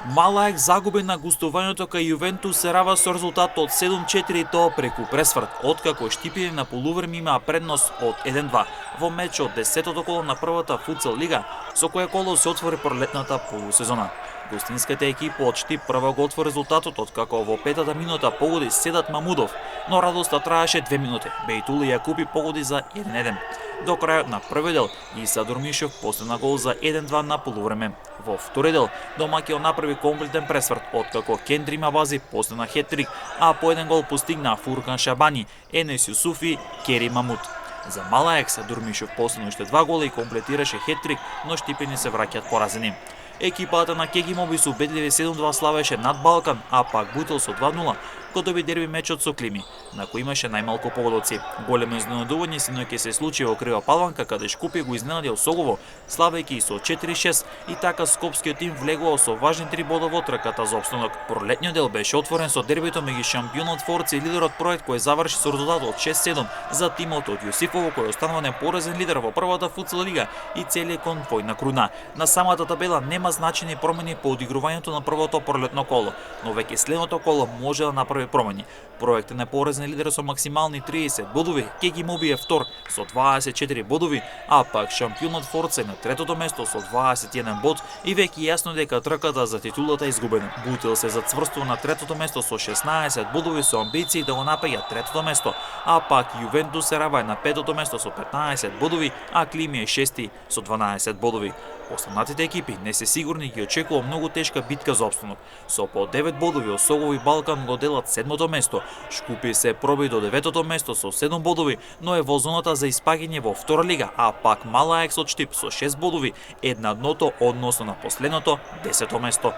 Малаек загуби на гостувањето кај Јувентус се рава со резултат од 7-4 и тоа преку пресврт, откако Штипјани на полувреме имаа предност од 1-2 во меч од 10-тото коло на првата футсал лига, со кое коло се отвори пролетната полусезона. Гостинската екипа од Штип прва го отвори резултатот откако во петата минута погоди Седат Мамудов, но радоста траеше 2 минути. Бейтули Јакупи погоди за 1-1. До крајот на првиот дел Иса Дурмишов постигна гол за 1-2 на полувреме. Во втори дел домаќинот направи комплетен пресврт откако Кендри Мавази постигна хет-трик, а по еден гол постигна Фуркан Шабани, Енес Јусуфи, Кери Мамут. За Малаек Дурмишов постигна уште 2 гола и комплетираше хет-трик, но Штипјани се враќаат поразени. Екипата на Кегимоби со убедливи 7-2 славеше над Балкан, а пак Бутел со 2-0 го доби дерби мечот со Клими, на кој имаше најмалку погодоци. Големо изненадување синоќа се случи во Крива Паланка, каде Шкупје го изненади Осогово, славејќи со 4-6 и така скопскиот тим влегува со важни 3 бода во трката за опстанок. Пролетниот дел беше отворен со дербито меѓу шампионот Форца и лидерот Проект, кој заврши со резултат од 6-7 за тимот од Јосифово, кој останува непоразен лидер во првата футсал лига и целиот конвој на круна. На самата табела нема значајни промени по одигрувањето на првото пролетно коло, но веќе следното коло може да направи промени. Проект е непоразен лидер со максимални 30 бодови, Кегимоби е втор со 24 бодови, а пак шампионот Форца е на третото место со 21 бод и веќе јасно дека трката за титулата е изгубена. Бутел се зацврстува на третото место со 16 бодови со амбиции да го напаѓа третото место, а пак Јувентус се рава на петото место со 15 бодови, а Клими е шести со 12 бодови. Останатите екипи не се сигурни, ги очекува многу тешка битка за опстанок. Со по 9 бодови Осогово и Балкан го делат седмото место. Шкупје се проби до 9-то место со 7 бодови, но е во зоната за испаѓање во втора лига, а пак Малаек од Штип со 6 бодови е на дното односно на последното 10-то место.